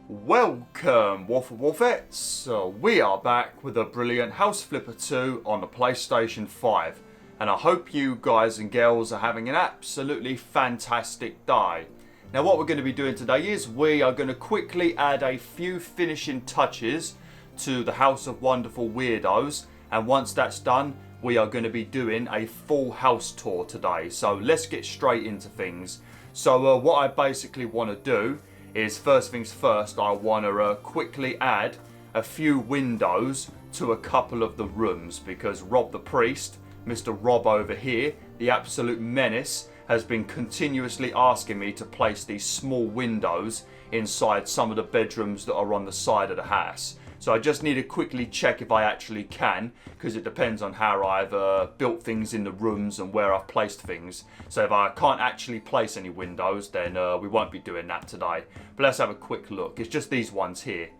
Welcome, Wolfettes. We are back with a brilliant House Flipper 2 on the PlayStation 5. And I hope you guys and girls are having an absolutely fantastic day. Now what we're going to be doing today is we are going to quickly add a few finishing touches to the House of Wonderful Weirdos. And once that's done, we are going to be doing a full house tour today. So let's get straight into things. So what I basically want to do is, first things first, I want to quickly add a few windows to a couple of the rooms, because Rob the Priest, Mr. Rob over here, the absolute menace, has been continuously asking me to place these small windows inside some of the bedrooms that are on the side of the house. So I just need to quickly check if I actually can, because it depends on how I've built things in the rooms and where I've placed things. So if I can't actually place any windows, then we won't be doing that today. But let's have a quick look. It's just these ones here.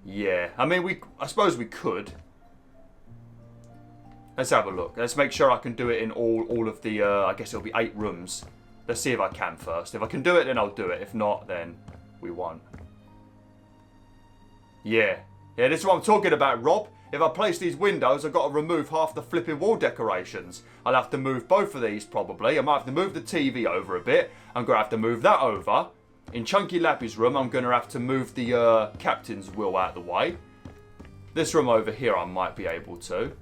Yeah, I mean, I suppose we could. Let's have a look. Let's make sure I can do it in all of the, I guess it'll be 8 rooms. Let's see if I can first. If I can do it, then I'll do it. If not, then we won't. Yeah, this is what I'm talking about, Rob. If I place these windows, I've got to remove half the flipping wall decorations. I'll have to move both of these, probably. I might have to move the TV over a bit. I'm going to have to move that over. In Chunky Lappy's room, I'm going to have to move the captain's wheel out of the way. This room over here, I might be able to.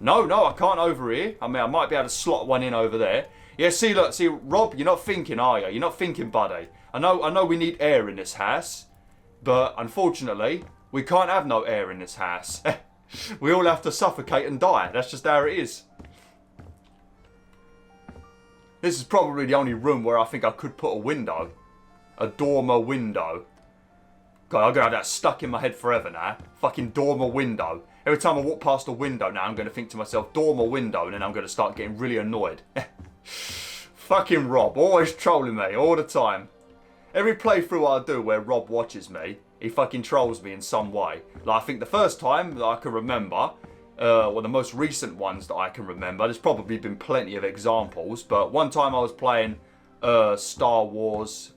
No, I can't over here. I mean, I might be able to slot one in over there. Yeah, see, look, see, Rob, you're not thinking, are you? You're not thinking, buddy. I know we need air in this house, but unfortunately, we can't have no air in this house. We all have to suffocate and die. That's just how it is. This is probably the only room where I think I could put a window. A dormer window. God, I'm going to have that stuck in my head forever now. Fucking dormer window. Every time I walk past a window now, I'm going to think to myself, dormer window, and then I'm going to start getting really annoyed. Fucking Rob, always trolling me, all the time. Every playthrough I do where Rob watches me, he fucking trolls me in some way. Like, I think the first time that I can remember, or the most recent ones that I can remember, there's probably been plenty of examples, but one time I was playing Star Wars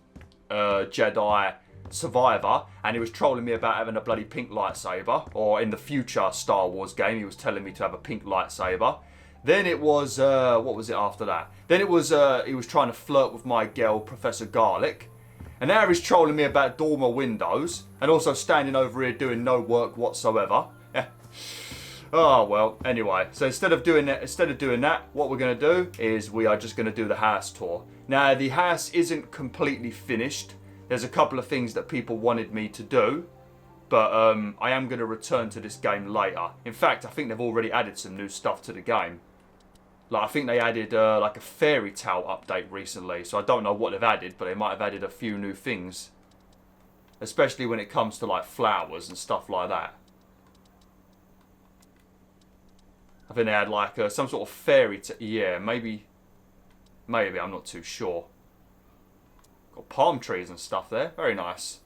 Jedi Survivor, and he was trolling me about having a bloody pink lightsaber, or in the future Star Wars game, he was telling me to have a pink lightsaber. Then it was, what was it after that? Then it was, he was trying to flirt with my girl, Professor Garlic. And now he's trolling me about dormer windows, and also standing over here doing no work whatsoever. Oh well, anyway, so instead of doing that, what we're going to do is we are just going to do the house tour. Now, the house isn't completely finished. There's a couple of things that people wanted me to do, but I am going to return to this game later. In fact, I think they've already added some new stuff to the game. Like, I think they added like a fairy tale update recently, so I don't know what they've added, but they might have added a few new things. Especially when it comes to like flowers and stuff like that. I think they had like some sort of fairy tale, yeah, maybe, I'm not too sure. Got palm trees and stuff there, very nice.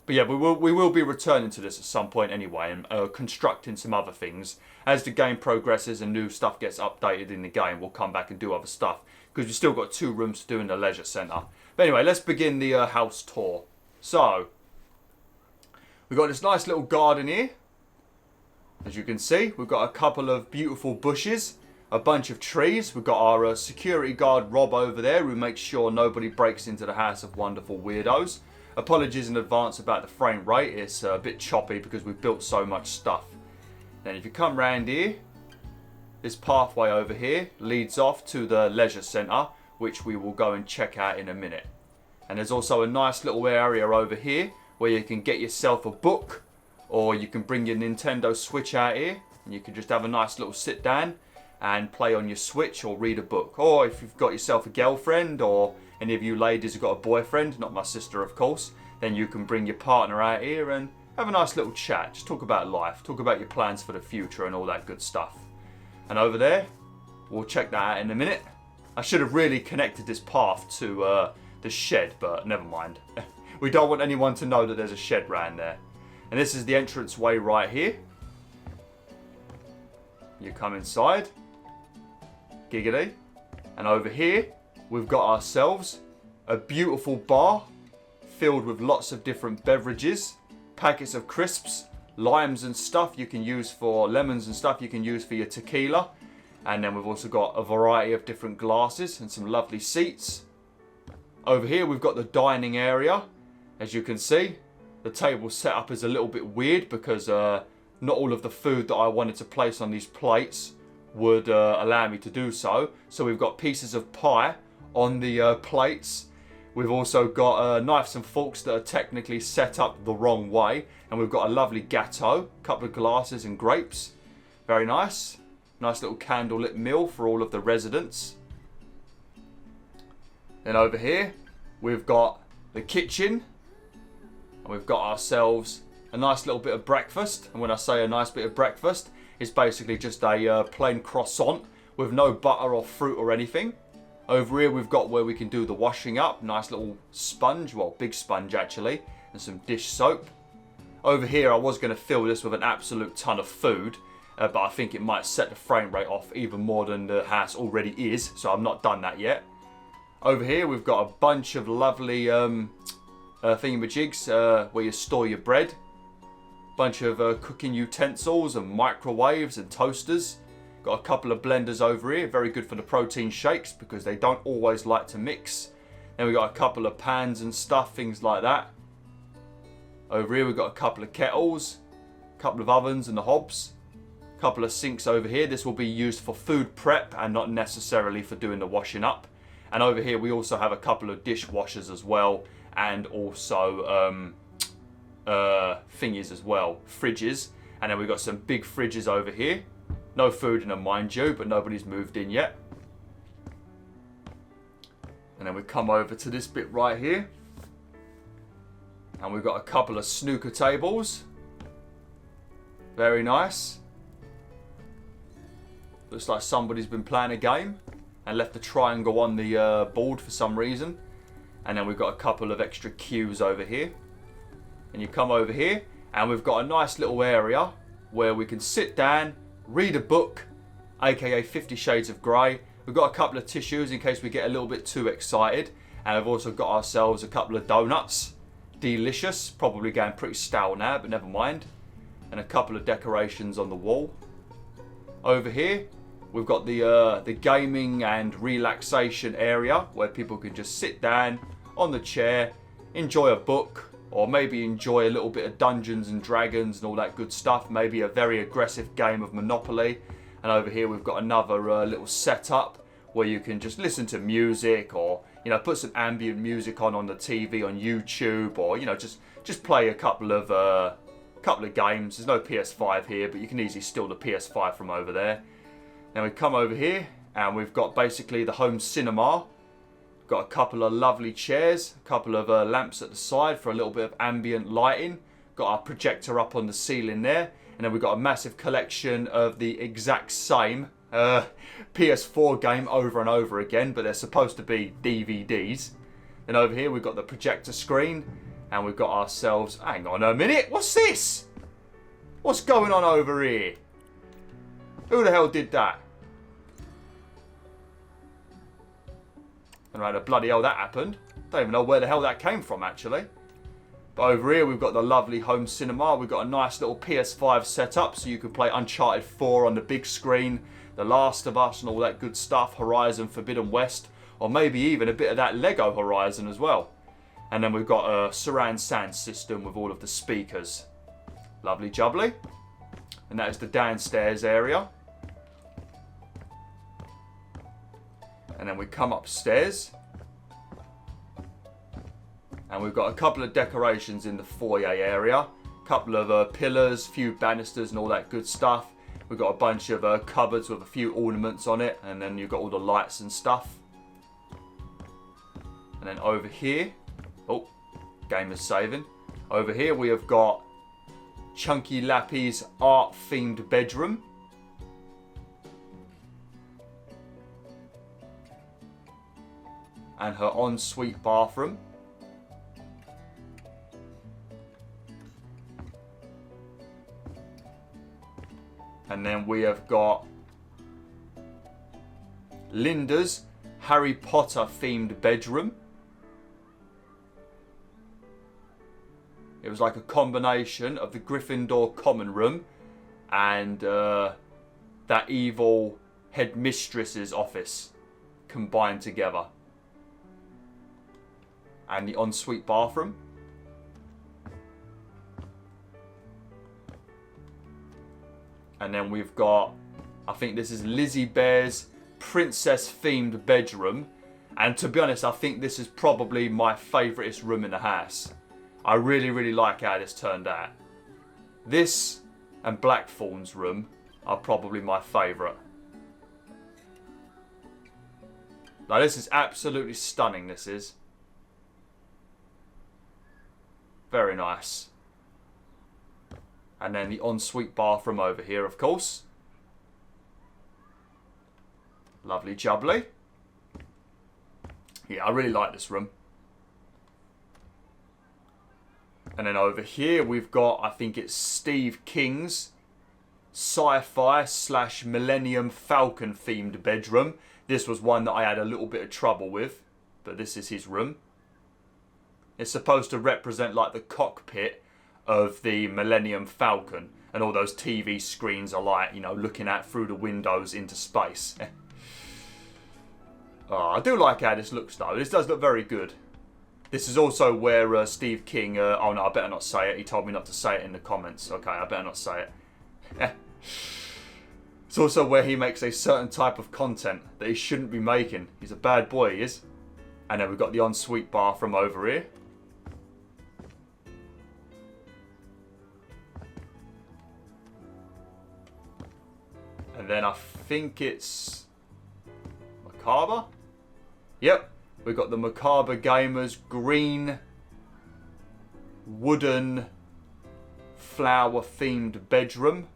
But yeah, we will be returning to this at some point anyway, and constructing some other things. As the game progresses and new stuff gets updated in the game, we'll come back and do other stuff, because we've still got 2 rooms to do in the leisure centre. But anyway, let's begin the house tour. So, we've got this nice little garden here. As you can see, we've got a couple of beautiful bushes, a bunch of trees. We've got our security guard Rob over there, who makes sure nobody breaks into the House of Wonderful Weirdos. Apologies in advance about the frame rate. It's a bit choppy because we've built so much stuff. Then if you come round here, this pathway over here leads off to the leisure centre, which we will go and check out in a minute. And there's also a nice little area over here where you can get yourself a book, or you can bring your Nintendo Switch out here and you can just have a nice little sit down and play on your Switch or read a book. Or if you've got yourself a girlfriend, or any of you ladies have got a boyfriend, not my sister of course, then you can bring your partner out here and have a nice little chat. Just talk about life, talk about your plans for the future and all that good stuff. And over there, we'll check that out in a minute. I should have really connected this path to the shed, but never mind. We don't want anyone to know that there's a shed round there. And this is the entrance way right here. You come inside. Giggity. And over here, we've got ourselves a beautiful bar filled with lots of different beverages, packets of crisps, limes and stuff you can use for lemons and stuff you can use for your tequila. And then we've also got a variety of different glasses and some lovely seats. Over here we've got the dining area. As you can see, the table setup is a little bit weird because not all of the food that I wanted to place on these plates would allow me to do so. So we've got pieces of pie on the plates. We've also got knives and forks that are technically set up the wrong way. And we've got a lovely gâteau, a couple of glasses and grapes. Very nice. Nice little candlelit meal for all of the residents. Then over here, we've got the kitchen. And we've got ourselves a nice little bit of breakfast. And when I say a nice bit of breakfast, it's basically just a plain croissant with no butter or fruit or anything. Over here, we've got where we can do the washing up. Nice little sponge, well, big sponge actually, and some dish soap. Over here, I was going to fill this with an absolute ton of food, but I think it might set the frame rate off even more than the house already is, so I've not done that yet. Over here, we've got a bunch of lovely thingamajigs where you store your bread. Bunch of cooking utensils and microwaves and toasters. Got a couple of blenders over here, very good for the protein shakes because they don't always like to mix. Then we've got a couple of pans and stuff, things like that. Over here we've got a couple of kettles, a couple of ovens and the hobs. A couple of sinks over here. This will be used for food prep and not necessarily for doing the washing up. And over here we also have a couple of dishwashers as well, and also thingies as well, fridges. And then we've got some big fridges over here. No food in them, mind you, but nobody's moved in yet. And then we come over to this bit right here. And we've got a couple of snooker tables. Very nice. Looks like somebody's been playing a game and left the triangle on the board for some reason. And then we've got a couple of extra cues over here. And you come over here and we've got a nice little area where we can sit down, read a book, aka 50 Shades of Grey. We've got a couple of tissues in case we get a little bit too excited. And we've also got ourselves a couple of donuts. Delicious. Probably going pretty stale now, but never mind. And a couple of decorations on the wall. Over here, we've got the gaming and relaxation area where people can just sit down on the chair, enjoy a book, or maybe enjoy a little bit of Dungeons and Dragons and all that good stuff. Maybe a very aggressive game of Monopoly. And over here we've got another little setup where you can just listen to music, or put some ambient music on the TV on YouTube, or just play a couple of games. There's no PS5 here, but you can easily steal the PS5 from over there. Then we come over here and we've got basically the home cinema. Got a couple of lovely chairs, a couple of lamps at the side for a little bit of ambient lighting. Got our projector up on the ceiling there. And then we've got a massive collection of the exact same PS4 game over and over again, but they're supposed to be DVDs. Then over here we've got the projector screen, and we've got ourselves... Hang on a minute, what's this? What's going on over here? Who the hell did that? I don't know how the bloody hell that happened. Don't even know where the hell that came from, actually. But over here, we've got the lovely home cinema. We've got a nice little PS5 setup, so you can play Uncharted 4 on the big screen, The Last of Us and all that good stuff, Horizon Forbidden West, or maybe even a bit of that Lego Horizon as well. And then we've got a surround sound system with all of the speakers. Lovely jubbly. And that is the downstairs area. And then we come upstairs. And we've got a couple of decorations in the foyer area. A couple of pillars, few banisters and all that good stuff. We've got a bunch of cupboards with a few ornaments on it. And then you've got all the lights and stuff. And then over here... Oh, game is saving. Over here we have got Chunky Lappy's art-themed bedroom. And her ensuite bathroom. And then we have got Linda's Harry Potter themed bedroom. It was like a combination of the Gryffindor common room and that evil headmistress's office combined together. And the ensuite bathroom. And then we've got, I think this is Lizzie Bear's princess-themed bedroom. And to be honest, I think this is probably my favouriteest room in the house. I really, really like how this turned out. This and Blackthorn's room are probably my favourite. Now this is absolutely stunning, this is. Very nice. And then the ensuite bathroom over here, of course. Lovely jubbly. Yeah, I really like this room. And then over here we've got, I think it's Steve King's sci-fi / Millennium Falcon themed bedroom. This was one that I had a little bit of trouble with, but this is his room. It's supposed to represent like the cockpit of the Millennium Falcon, and all those TV screens are like, you know, looking out through the windows into space. Oh, I do like how this looks though. This does look very good. This is also where Steve King, oh no, I better not say it. He told me not to say it in the comments. Okay, I better not say it. It's also where he makes a certain type of content that he shouldn't be making. He's a bad boy, he is. And then we've got the ensuite bathroom over here. And then I think it's Macabre. Yep, we've got the Macabre Gamers green wooden flower themed bedroom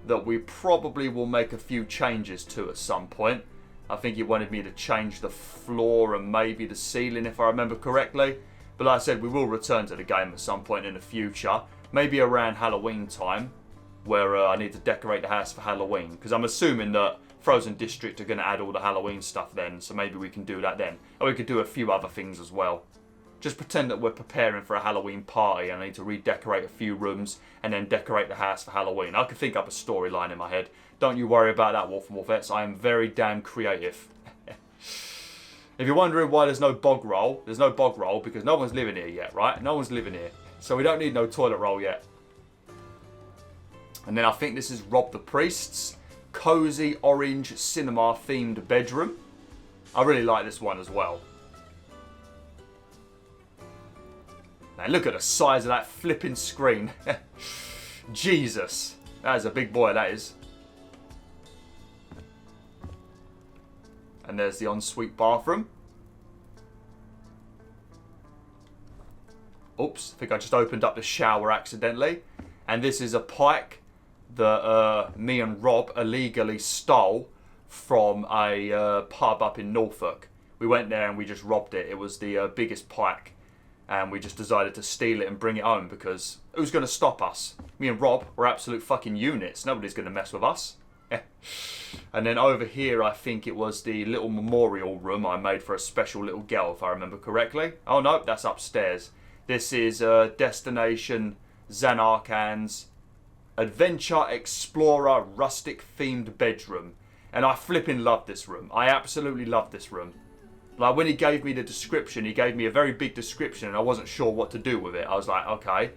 that we probably will make a few changes to at some point. I think he wanted me to change the floor and maybe the ceiling if I remember correctly. But like I said, we will return to the game at some point in the future. Maybe around Halloween time, where I need to decorate the house for Halloween. Because I'm assuming that Frozen District are going to add all the Halloween stuff then. So maybe we can do that then. And we could do a few other things as well. Just pretend that we're preparing for a Halloween party and I need to redecorate a few rooms and then decorate the house for Halloween. I can think up a storyline in my head. Don't you worry about that, Wolf and Wolfettes. I am very damn creative. If you're wondering why there's no bog roll, there's no bog roll because no one's living here yet, right? No one's living here. So we don't need no toilet roll yet. And then I think this is Rob the Priest's cozy orange cinema themed bedroom. I really like this one as well. Man, look at the size of that flipping screen. Jesus. That is a big boy, that is. And there's the ensuite bathroom. Oops, I think I just opened up the shower accidentally. And this is a pike that me and Rob illegally stole from a pub up in Norfolk. We went there and we just robbed it. It was the biggest pike. And we just decided to steal it and bring it home because who's going to stop us? Me and Rob, we're absolute fucking units. Nobody's going to mess with us. And then over here, I think it was the little memorial room I made for a special little girl, if I remember correctly. Oh no, that's upstairs. This is Destination Zanarkand's Adventure Explorer Rustic Themed Bedroom. And I flipping love this room. I absolutely love this room. Like when he gave me the description, he gave me a very big description and I wasn't sure what to do with it. I was like, okay,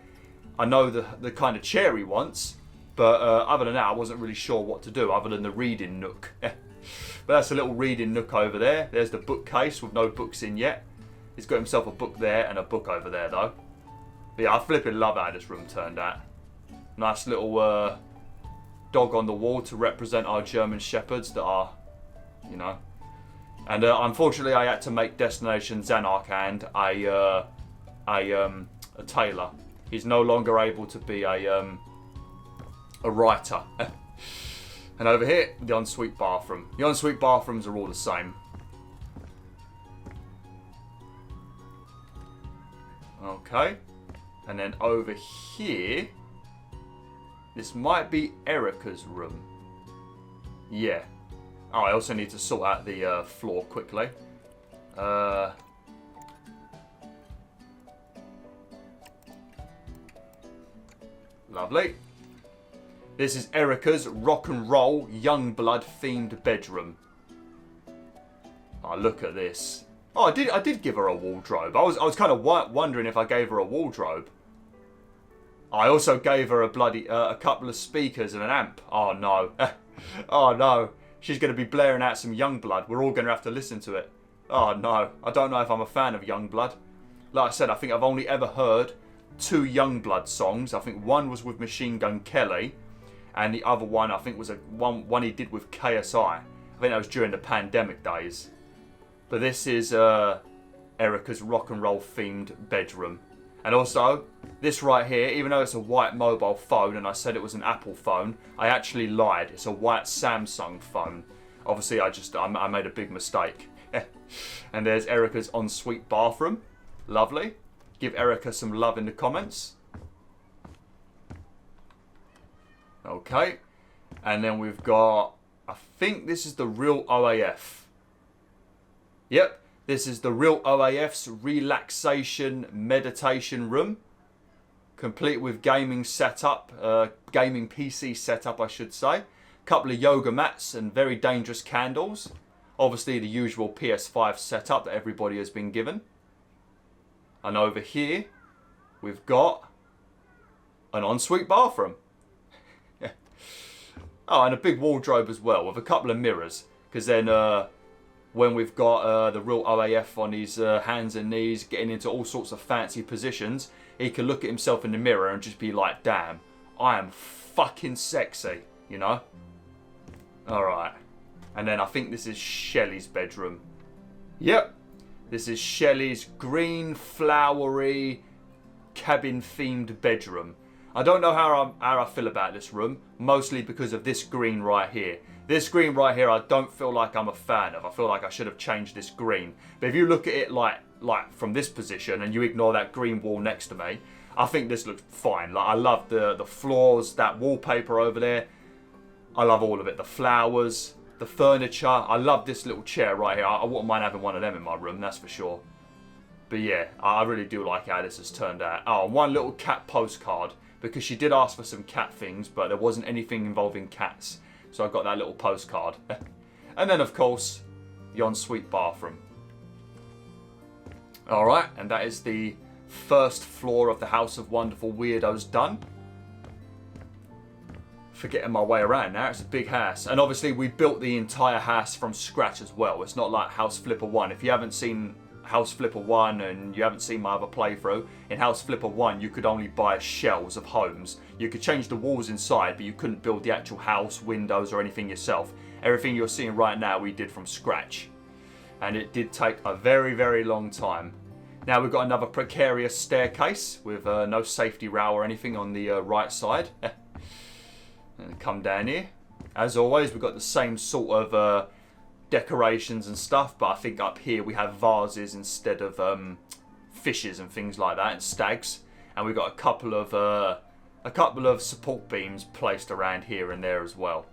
I know the kind of chair he wants, but other than that, I wasn't really sure what to do other than the reading nook. But that's a little reading nook over there. There's the bookcase with no books in yet. He's got himself a book there and a book over there though. But yeah, I flipping love how this room turned out. Nice little dog on the wall to represent our German shepherds that are, you know. And unfortunately, I had to make Destination Zanarkand a tailor. He's no longer able to be a writer. And over here, the ensuite bathroom. The ensuite bathrooms are all the same. Okay. And then over here, this might be Erica's room. Yeah. Oh, I also need to sort out the floor quickly. Lovely. This is Erica's rock and roll Youngblood themed bedroom. Oh, look at this. Oh, I did give her a wardrobe. I was kind of wondering if I gave her a wardrobe. I also gave her a couple of speakers and an amp. Oh no. Oh no. She's going to be blaring out some Youngblood. We're all going to have to listen to it. Oh no. I don't know if I'm a fan of Youngblood. Like I said, I think I've only ever heard 2 Youngblood songs. I think one was with Machine Gun Kelly, and the other one I think was one he did with KSI. I think that was during the pandemic days. But this is Erica's rock and roll themed bedroom. And also, this right here, even though it's a white mobile phone and I said it was an Apple phone, I actually lied. It's a white Samsung phone. Obviously, I made a big mistake. And there's Erica's ensuite bathroom. Lovely. Give Erica some love in the comments. Okay. And then we've got, I think this is the real OAF. Yep. This is the real OAF's relaxation meditation room. Complete with gaming setup. Gaming PC setup, I should say. Couple of yoga mats and very dangerous candles. Obviously the usual PS5 setup that everybody has been given. And over here, we've got an ensuite bathroom. Oh, and a big wardrobe as well, with a couple of mirrors. Because then, when we've got the real OAF on his hands and knees, getting into all sorts of fancy positions, he can look at himself in the mirror and just be like, damn, I am fucking sexy, you know? Alright. And then I think this is Shelley's bedroom. Yep. This is Shelley's green, flowery, cabin-themed bedroom. I don't know how I feel about this room, mostly because of this green right here. This green right here, I don't feel like I'm a fan of. I feel like I should have changed this green. But if you look at it like from this position and you ignore that green wall next to me, I think this looks fine. Like I love the floors, that wallpaper over there. I love all of it. The flowers, the furniture. I love this little chair right here. I wouldn't mind having one of them in my room, that's for sure. But yeah, I really do like how this has turned out. Oh, one little cat postcard. Because she did ask for some cat things, but there wasn't anything involving cats. So I got that little postcard. And then, of course, the ensuite bathroom. Alright, and that is the first floor of the House of Wonderful Weirdos done. Forgetting my way around now, it's a big house. And obviously we built the entire house from scratch as well. It's not like House Flipper 1. If you haven't seen House Flipper 1 and you haven't seen my other playthrough, in House Flipper 1 you could only buy shells of homes. You could change the walls inside, but you couldn't build the actual house, windows or anything yourself. Everything you're seeing right now we did from scratch. And it did take a very, very long time. Now we've got another precarious staircase with no safety rail or anything on the right side. And come down here. As always, we've got the same sort of decorations and stuff, but I think up here we have vases instead of fishes and things like that, and stags. And we've got a couple of support beams placed around here and there as well.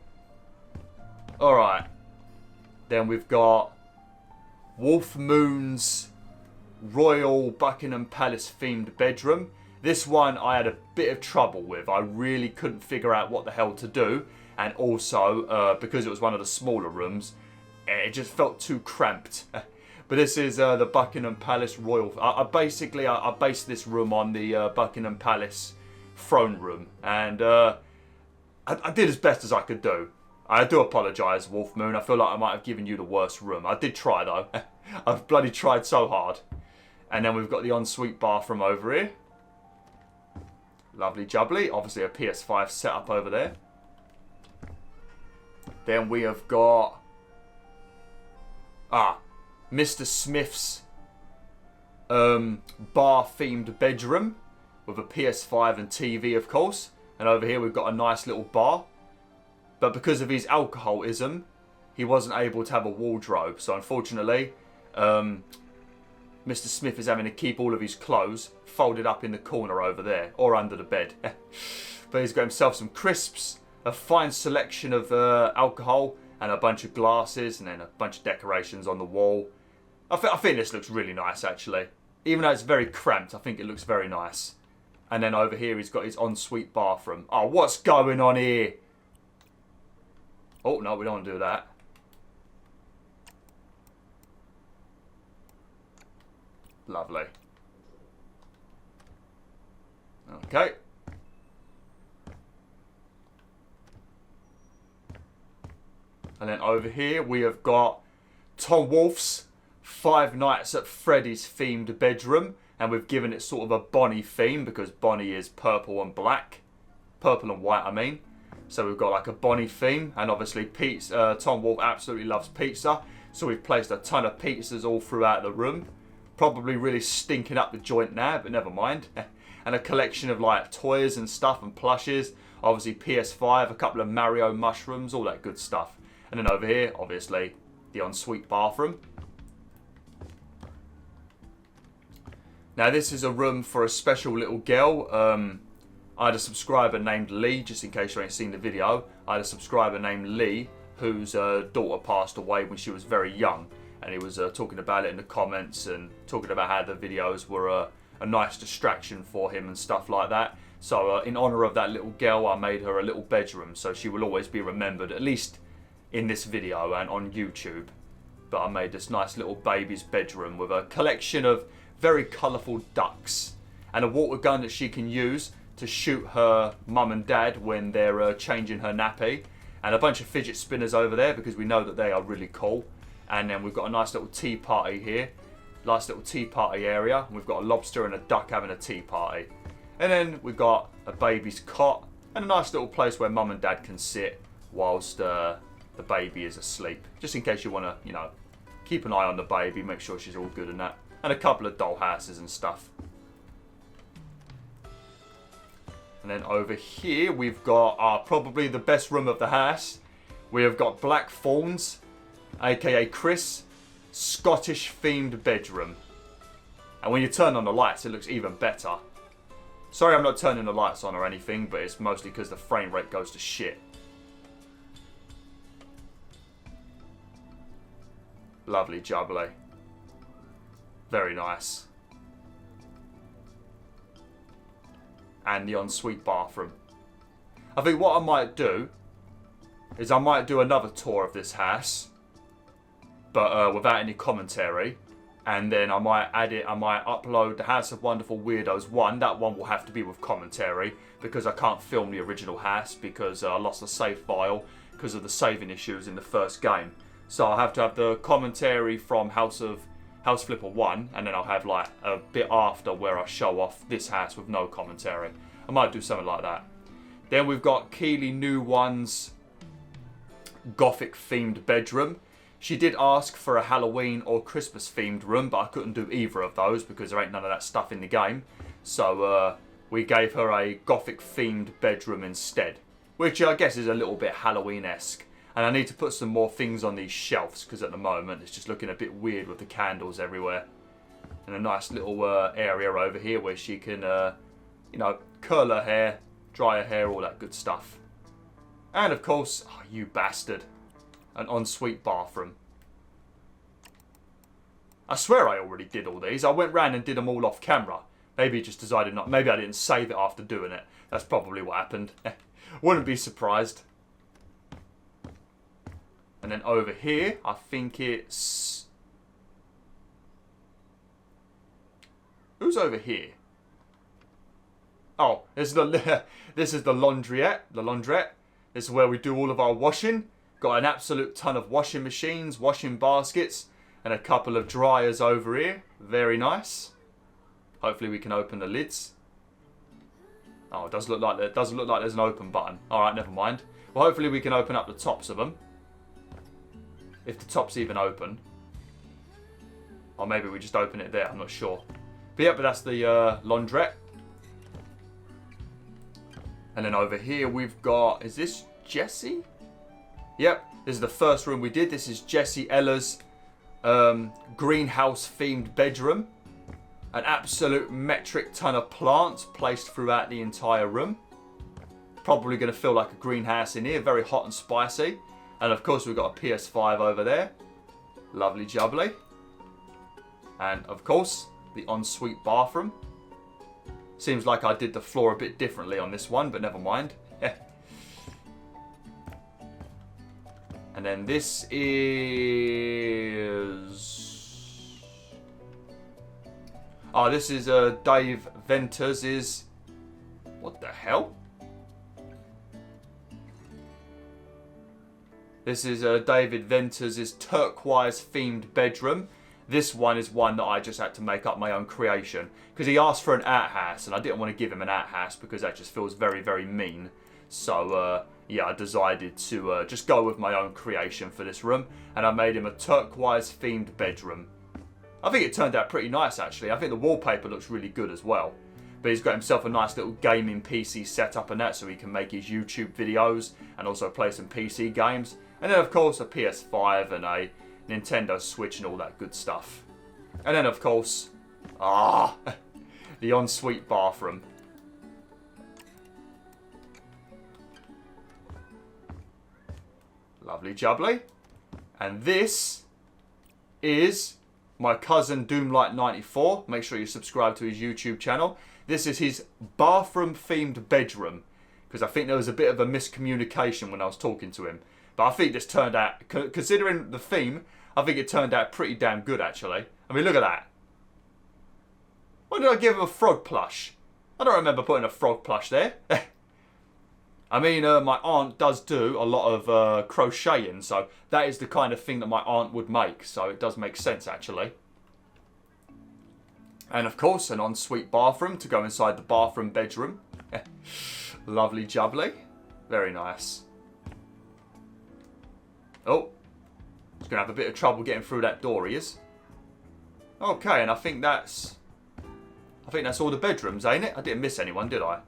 Alright. Then we've got Wolf Moon's Royal Buckingham Palace themed bedroom. This one I had a bit of trouble with. I really couldn't figure out what the hell to do. And also, because it was one of the smaller rooms, it just felt too cramped. But this is the Buckingham Palace Royal. I based this room on the Buckingham Palace throne room. And I did as best as I could do. I do apologise, Wolf Moon. I feel like I might have given you the worst room. I did try though. I've bloody tried so hard. And then we've got the ensuite bathroom over here. Lovely jubbly. Obviously a PS5 setup over there. Then we have got Mr. Smith's bar-themed bedroom with a PS5 and TV, of course. And over here we've got a nice little bar. But because of his alcoholism, he wasn't able to have a wardrobe. So unfortunately, Mr. Smith is having to keep all of his clothes folded up in the corner over there, or under the bed. But he's got himself some crisps, a fine selection of alcohol, and a bunch of glasses, and then a bunch of decorations on the wall. I think this looks really nice, actually. Even though it's very cramped, I think it looks very nice. And then over here, he's got his ensuite bathroom. Oh, what's going on here? Oh, no, we don't want to do that. Lovely. Okay. And then over here, we have got Tom Wolf's Five Nights at Freddy's themed bedroom. And we've given it sort of a Bonnie theme because Bonnie is purple and black. Purple and white, I mean. So we've got like a Bonnie theme. And obviously Tom Wolf absolutely loves pizza. So we've placed a ton of pizzas all throughout the room. Probably really stinking up the joint now, but never mind. And a collection of like toys and stuff and plushes. Obviously PS5, a couple of Mario mushrooms, all that good stuff. And then over here, obviously, the ensuite bathroom. Now this is a room for a special little girl. I had a subscriber named Lee, just in case you ain't seen the video. I had a subscriber named Lee, whose daughter passed away when she was very young. And he was talking about it in the comments and talking about how the videos were a nice distraction for him and stuff like that. So in honour of that little girl, I made her a little bedroom. So she will always be remembered, at least in this video and on YouTube. But I made this nice little baby's bedroom with a collection of very colourful ducks. And a water gun that she can use to shoot her mum and dad when they're changing her nappy. And a bunch of fidget spinners over there because we know that they are really cool. And then we've got a nice little tea party here. Nice little tea party area. We've got a lobster and a duck having a tea party. And then we've got a baby's cot. And a nice little place where mum and dad can sit whilst the baby is asleep. Just in case you want to, you know, keep an eye on the baby. Make sure she's all good and that. And a couple of doll houses and stuff. And then over here we've got probably the best room of the house. We have got Black Thorns, aka Chris, Scottish themed bedroom. And when you turn on the lights it looks even better. Sorry I'm not turning the lights on or anything, but it's mostly because the frame rate goes to shit. Lovely jubbly. Very nice. And the ensuite bathroom. I think what I might do is I might do another tour of this house, but without any commentary. And then I might add it, I might upload the House of Wonderful Weirdos 1. That one will have to be with commentary because I can't film the original house because I lost the save file because of the saving issues in the first game. So I'll have to have the commentary from House Flipper 1, and then I'll have like a bit after where I show off this house with no commentary. I might do something like that. Then we've got Keely New One's Gothic themed bedroom. She did ask for a Halloween or Christmas themed room, but I couldn't do either of those because there ain't none of that stuff in the game. So we gave her a Gothic themed bedroom instead, which I guess is a little bit Halloween-esque. And I need to put some more things on these shelves because at the moment it's just looking a bit weird with the candles everywhere. And a nice little area over here where she can, you know, curl her hair, dry her hair, all that good stuff. And of course, oh, you bastard, an ensuite bathroom. I swear I already did all these. I went round and did them all off camera. Maybe you just decided not. Maybe I didn't save it after doing it. That's probably what happened. Wouldn't be surprised. And then over here, I think it's... Who's over here? Oh, this is the laundrette. The laundrette. This is where we do all of our washing. Got an absolute ton of washing machines, washing baskets, and a couple of dryers over here. Very nice. Hopefully we can open the lids. Oh, it doesn't look like there's an open button. All right, never mind. Well, hopefully we can open up the tops of them. If the top's even open. Or maybe we just open it there, I'm not sure. But yeah, but that's the laundrette. And then over here we've got, is this Jessie? Yep, this is the first room we did. This is Jessie Ella's greenhouse themed bedroom. An absolute metric ton of plants placed throughout the entire room. Probably going to feel like a greenhouse in here, very hot and spicy. And of course we've got a PS5 over there. Lovely jubbly. And of course, the ensuite bathroom. Seems like I did the floor a bit differently on this one, but never mind. And then this is... Oh, this is Dave Venturs's... What the hell? This is David Venturs's turquoise-themed bedroom. This one is one that I just had to make up my own creation. Because he asked for an outhouse, and I didn't want to give him an outhouse because that just feels very, very mean. So, yeah, I decided to just go with my own creation for this room. And I made him a turquoise-themed bedroom. I think it turned out pretty nice, actually. I think the wallpaper looks really good as well. But he's got himself a nice little gaming PC setup and that, so he can make his YouTube videos and also play some PC games. And then, of course, a PS5 and a Nintendo Switch and all that good stuff. And then, of course, the ensuite bathroom. Lovely jubbly. And this is my cousin Doomlight94. Make sure you subscribe to his YouTube channel. This is his bathroom-themed bedroom. Because I think there was a bit of a miscommunication when I was talking to him. But I think this turned out, considering the theme, I think it turned out pretty damn good, actually. I mean, look at that. Why did I give him a frog plush? I don't remember putting a frog plush there. I mean, my aunt does do a lot of crocheting, so that is the kind of thing that my aunt would make. So it does make sense, actually. And, of course, an ensuite bathroom to go inside the bathroom bedroom. Lovely jubbly. Very nice. Oh, he's going to have a bit of trouble getting through that door, he is. Okay, and I think that's all the bedrooms, ain't it? I didn't miss anyone, did I?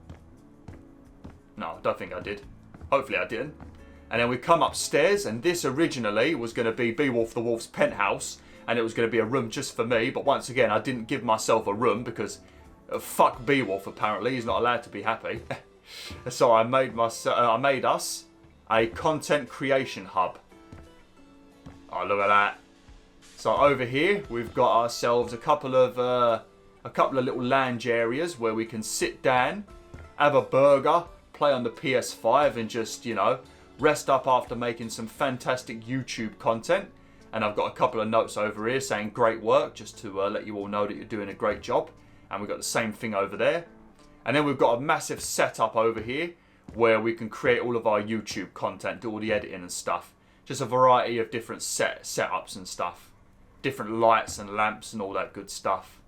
No, I don't think I did. Hopefully I didn't. And then we come upstairs, and this originally was going to be BwolfTheWolf's penthouse, and it was going to be a room just for me, but once again, I didn't give myself a room because fuck Beowulf, apparently. He's not allowed to be happy. So I made us a content creation hub. Oh, look at that. So over here, we've got ourselves a couple of little lounge areas where we can sit down, have a burger, play on the PS5 and just, you know, rest up after making some fantastic YouTube content. And I've got a couple of notes over here saying great work, just to let you all know that you're doing a great job. And we've got the same thing over there. And then we've got a massive setup over here where we can create all of our YouTube content, do all the editing and stuff. Just a variety of different setups and stuff. Different lights and lamps and all that good stuff.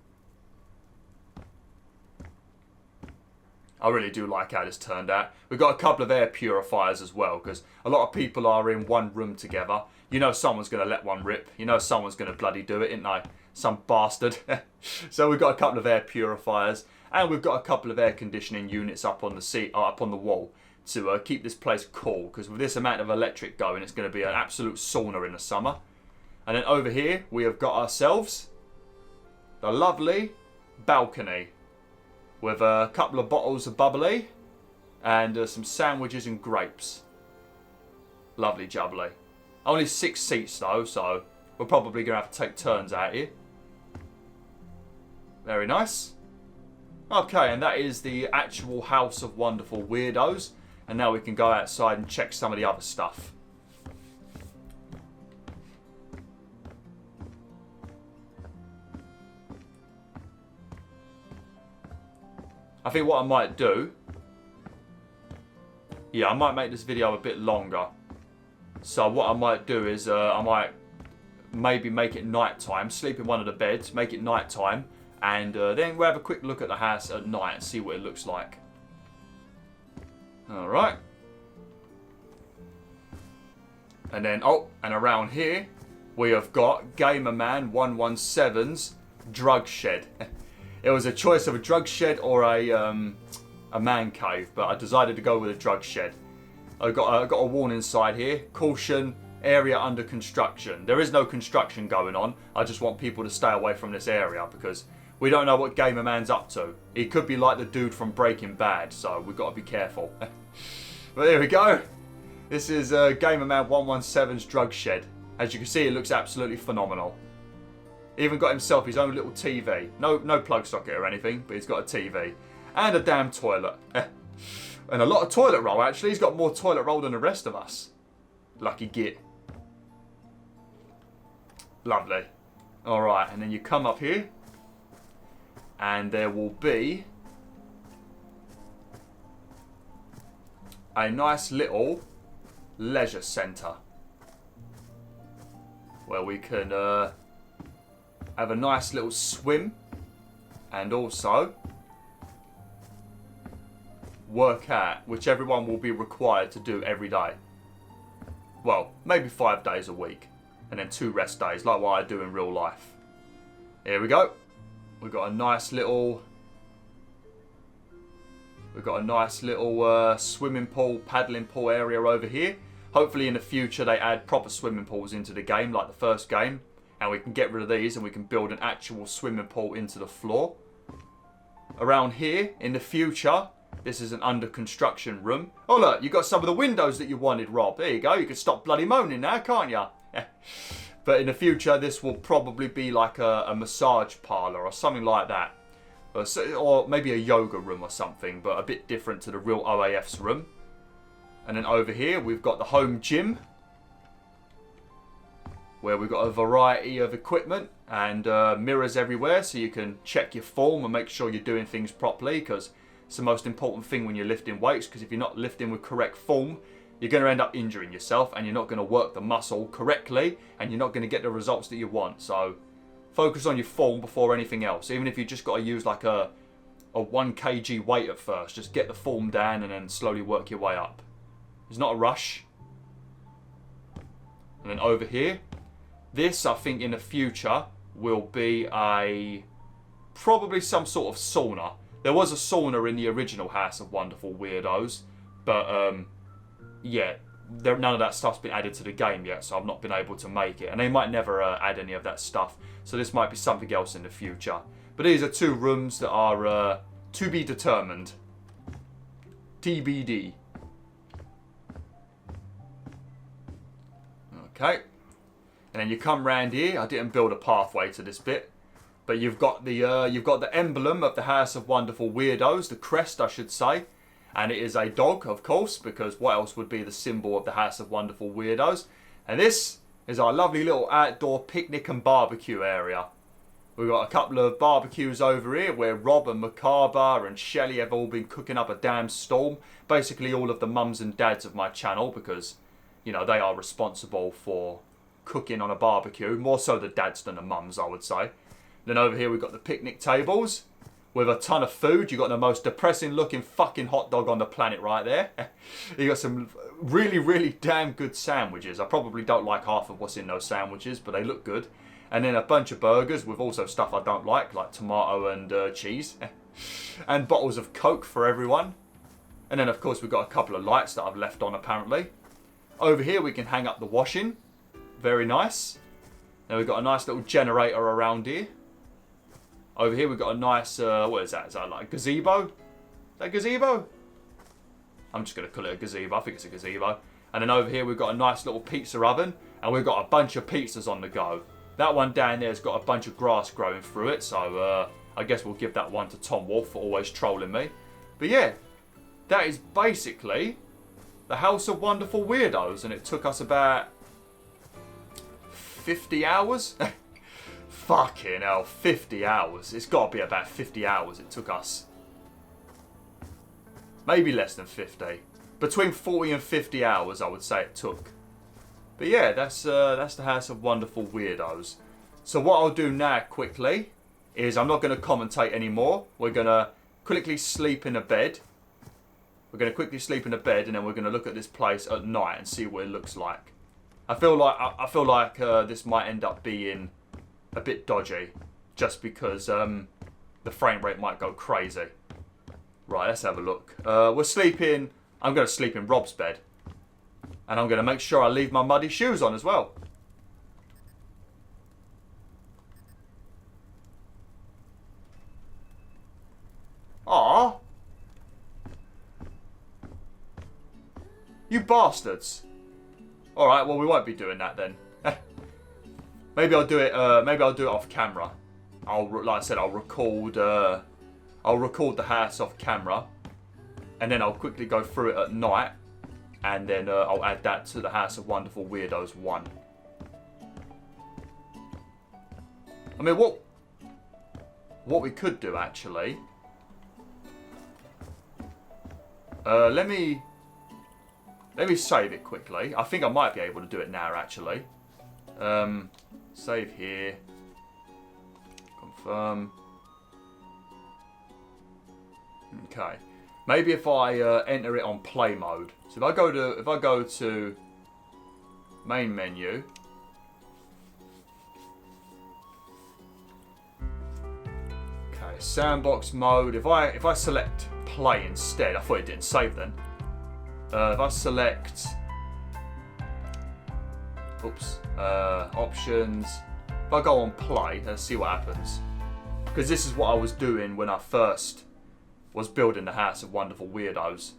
I really do like how this turned out. We've got a couple of air purifiers as well, because a lot of people are in one room together. You know someone's going to let one rip. You know someone's going to bloody do it, isn't they? Some bastard. So we've got a couple of air purifiers. And we've got a couple of air conditioning units up on the up on the wall to keep this place cool. Because with this amount of electric going, it's going to be an absolute sauna in the summer. And then over here, we have got ourselves the lovely balcony with a couple of bottles of bubbly and some sandwiches and grapes. Lovely jubbly. Only 6 seats though, so we're probably going to have to take turns out here. Very nice. Okay, and that is the actual House of Wonderful Weirdos. And now we can go outside and check some of the other stuff. I think what I might do... Yeah, I might make this video a bit longer. So what I might do is I might maybe make it night time. Sleep in one of the beds, make it night time. And then we'll have a quick look at the house at night and see what it looks like. Alright. And then, oh, and around here, we have got Gamerman117's drug shed. It was a choice of a drug shed or a man cave, but I decided to go with a drug shed. I got a warning sign here. Caution, area under construction. There is no construction going on. I just want people to stay away from this area because we don't know what Gamerman's up to. He could be like the dude from Breaking Bad, so we've got to be careful. But there we go. This is Gamerman117's drug shed. As you can see, it looks absolutely phenomenal. He even got himself his own little TV. No plug socket or anything, but he's got a TV. And a damn toilet. And a lot of toilet roll, actually. He's got more toilet roll than the rest of us. Lucky git. Lovely. Alright, and then you come up here. And there will be a nice little leisure centre. Where we can have a nice little swim. And also work out, which everyone will be required to do every day. Well, maybe 5 days a week. And then 2 rest days, like what I do in real life. Here we go. We've got a nice little swimming pool, paddling pool area over here. Hopefully in the future they add proper swimming pools into the game, like the first game. And we can get rid of these and we can build an actual swimming pool into the floor. Around here, in the future, this is an under construction room. Oh look, you got some of the windows that you wanted, Rob. There you go. You can stop bloody moaning now, can't you? But in the future, this will probably be like a massage parlour or something like that. Or maybe a yoga room or something, but a bit different to the real OAF's room. And then over here, we've got the home gym, where we've got a variety of equipment and mirrors everywhere, so you can check your form and make sure you're doing things properly, because it's the most important thing when you're lifting weights, because if you're not lifting with correct form, you're going to end up injuring yourself and you're not going to work the muscle correctly and you're not going to get the results that you want. So focus on your form before anything else. Even if you just got to use like a 1 kg weight at first, just get the form down and then slowly work your way up. It's not a rush. And then over here, this I think in the future will be probably some sort of sauna. There was a sauna in the original House of Wonderful Weirdos, but yeah, none of that stuff's been added to the game yet, so I've not been able to make it. And they might never add any of that stuff, so this might be something else in the future. But these are 2 rooms that are to be determined. TBD. Okay. And then you come round here. I didn't build a pathway to this bit, but you've got the emblem of the House of Wonderful Weirdos, the crest, I should say. And it is a dog, of course, because what else would be the symbol of the House of Wonderful Weirdos? And this is our lovely little outdoor picnic and barbecue area. We've got a couple of barbecues over here where Rob and Macabre and Shelley have all been cooking up a damn storm. Basically all of the mums and dads of my channel, because, you know, they are responsible for cooking on a barbecue. More so the dads than the mums, I would say. Then over here we've got the picnic tables with a ton of food. You got the most depressing looking fucking hot dog on the planet right there. You got some really, really damn good sandwiches. I probably don't like half of what's in those sandwiches, but they look good. And then a bunch of burgers with also stuff I don't like tomato and cheese. And bottles of Coke for everyone. And then of course we've got a couple of lights that I've left on apparently. Over here we can hang up the washing. Very nice. Then we've got a nice little generator around here. Over here we've got a nice, what is that? Is that like a gazebo? Is that a gazebo? I'm just going to call it a gazebo. I think it's a gazebo. And then over here we've got a nice little pizza oven. And we've got a bunch of pizzas on the go. That one down there has got a bunch of grass growing through it. So I guess we'll give that one to Tom Wolf for always trolling me. But yeah, that is basically the House of Wonderful Weirdos. And it took us about 50 hours? Fucking hell, 50 hours. It's got to be about 50 hours it took us. Maybe less than 50. Between 40 and 50 hours, I would say it took. But yeah, that's the House of Wonderful Weirdos. So what I'll do now quickly is I'm not going to commentate anymore. We're going to quickly sleep in a bed. We're going to quickly sleep in a bed and then we're going to look at this place at night and see what it looks like. I feel like this might end up being a bit dodgy, just because the frame rate might go crazy. Right, let's have a look. I'm going to sleep in Rob's bed. And I'm going to make sure I leave my muddy shoes on as well. Aww. You bastards. Alright, well we won't be doing that then. Maybe I'll do it off camera. Like I said, I'll record I'll record the house off camera, and then I'll quickly go through it at night, and then I'll add that to the House of Wonderful Weirdos 1. I mean, what we could do actually. Let me save it quickly. I think I might be able to do it now actually. Save here. Confirm. Okay. Maybe if I enter it on play mode. So if I go to main menu. Okay, sandbox mode. If I select play instead, I thought it didn't save then. If I select options, if I go on play, let's see what happens. Because this is what I was doing when I first was building the House of Wonderful Weirdos.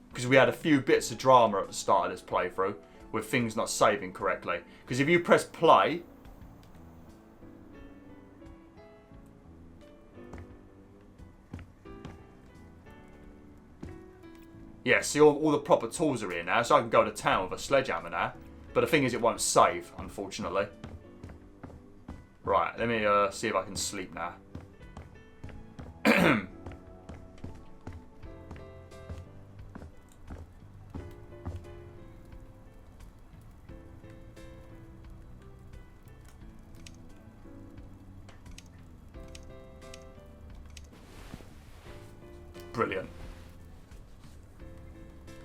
Because we had a few bits of drama at the start of this playthrough with things not saving correctly. Because if you press play, yeah, see all the proper tools are here now, so I can go to town with a sledgehammer now. But the thing is, it won't save, unfortunately. Right, let me see if I can sleep now. Brilliant.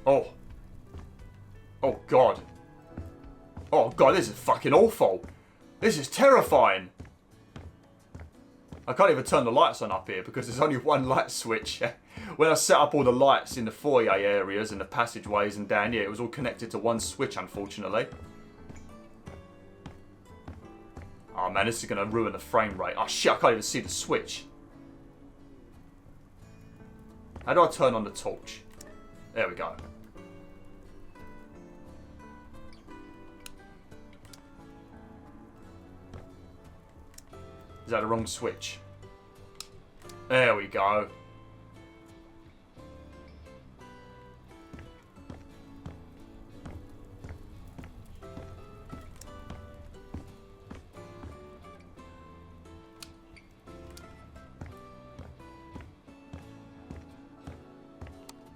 Oh. Oh, God. Oh, God, this is fucking awful. This is terrifying. I can't even turn the lights on up here because there's only one light switch. When I set up all the lights in the foyer areas and the passageways and down here, it was all connected to one switch, unfortunately. Oh, man, this is going to ruin the frame rate. Oh, shit, I can't even see the switch. How do I turn on the torch? There we go. Is that the wrong switch? There we go.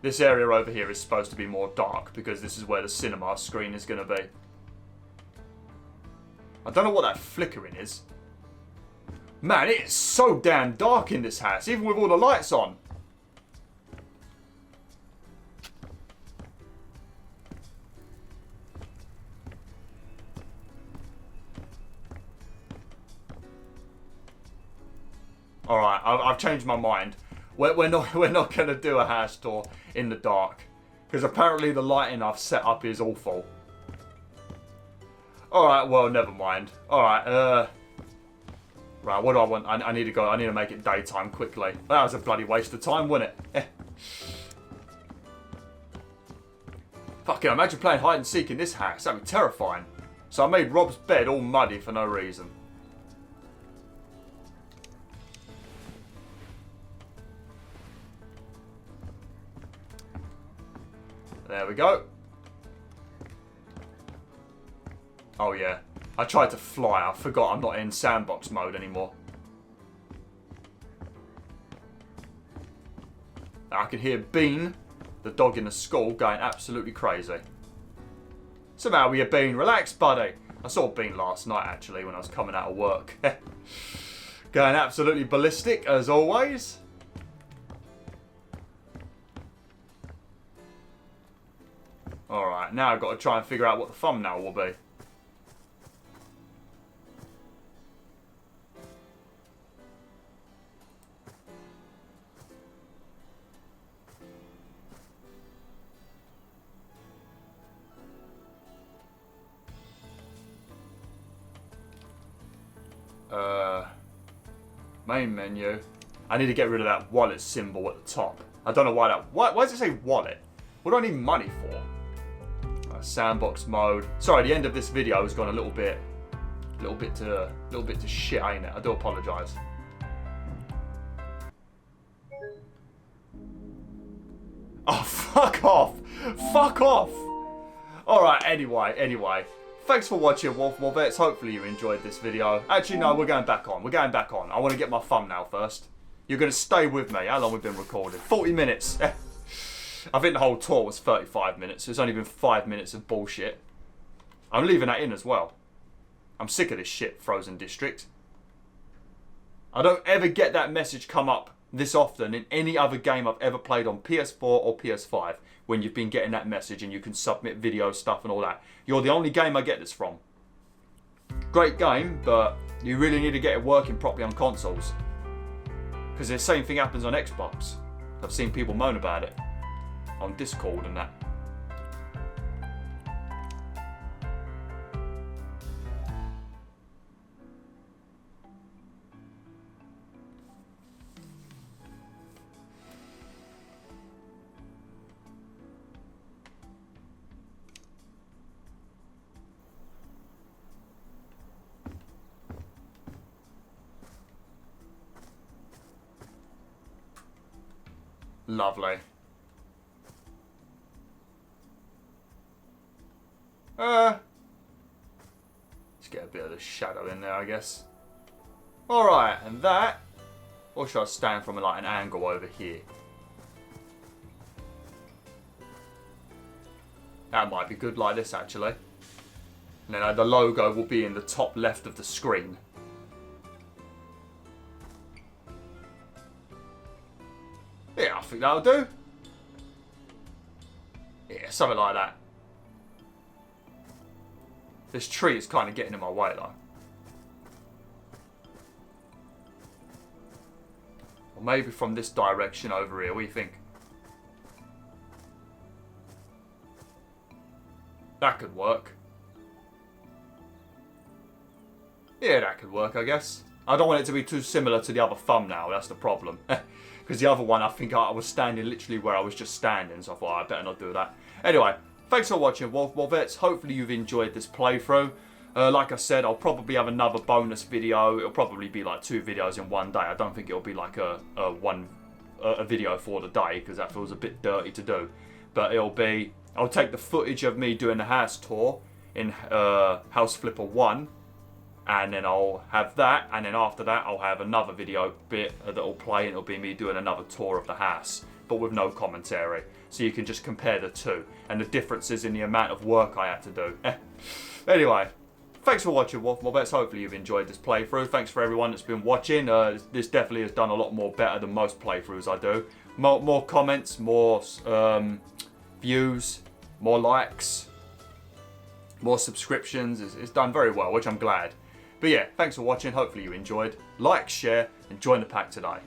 This area over here is supposed to be more dark because this is where the cinema screen is going to be. I don't know what that flickering is. Man, it is so damn dark in this house, even with all the lights on. Alright, I've changed my mind. We're not going to do a house tour in the dark. Because apparently the lighting I've set up is awful. Alright, well, never mind. Alright, right, what do I want? I need to go. I need to make it daytime quickly. That was a bloody waste of time, wasn't it? Fucking imagine playing hide and seek in this house. That'd be terrifying. So I made Rob's bed all muddy for no reason. There we go. Oh yeah. I tried to fly. I forgot I'm not in sandbox mode anymore. I can hear Bean, the dog in the school, going absolutely crazy. Somehow we are Bean. Relax, buddy. I saw Bean last night, actually, when I was coming out of work. Going absolutely ballistic, as always. Alright, now I've got to try and figure out what the thumbnail will be. Main menu. I need to get rid of that wallet symbol at the top. I don't know why that... Why does it say wallet? What do I need money for? Sandbox mode. Sorry, the end of this video has gone a little bit to shit, ain't it? I do apologise. Fuck off. Fuck off. Alright, anyway. Thanks for watching, Wolfvets. Hopefully you enjoyed this video. Actually, no, we're going back on. I want to get my thumbnail first. You're going to stay with me. How long we've been recording? 40 minutes. I think the whole tour was 35 minutes. It's only been 5 minutes of bullshit. I'm leaving that in as well. I'm sick of this shit, Frozen District. I don't ever get that message come up this often in any other game I've ever played on PS4 or PS5 when you've been getting that message and you can submit video stuff and all that. You're the only game I get this from. Great game, but you really need to get it working properly on consoles. Because the same thing happens on Xbox. I've seen people moan about it on Discord and that. Lovely. Let's get a bit of the shadow in there, I guess. Alright, and that... Or should I stand from like an angle over here? That might be good like this, actually. And then the logo will be in the top left of the screen. Yeah, I think that'll do. Yeah, something like that. This tree is kind of getting in my way, though. Or maybe from this direction over here, what do you think? That could work. Yeah, that could work, I guess. I don't want it to be too similar to the other thumbnail, that's the problem. Because the other one, I think I was standing literally where I was just standing, so I thought, I better not do that. Anyway, thanks for watching, Wolfvets. Hopefully you've enjoyed this playthrough. Like I said, I'll probably have another bonus video. It'll probably be like 2 videos in one day. I don't think it'll be like a video for the day, because that feels a bit dirty to do. But it'll be, I'll take the footage of me doing the house tour in House Flipper 1. And then I'll have that, and then after that I'll have another video bit that'll play, and it'll be me doing another tour of the house, but with no commentary. So you can just compare the two, and the differences in the amount of work I had to do. Anyway, thanks for watching, Wolfvets. Hopefully you've enjoyed this playthrough. Thanks for everyone that's been watching. This definitely has done a lot more better than most playthroughs I do. More comments, more views, more likes, more subscriptions. It's done very well, which I'm glad. But yeah, thanks for watching. Hopefully you enjoyed. Like, share, and join the pack today.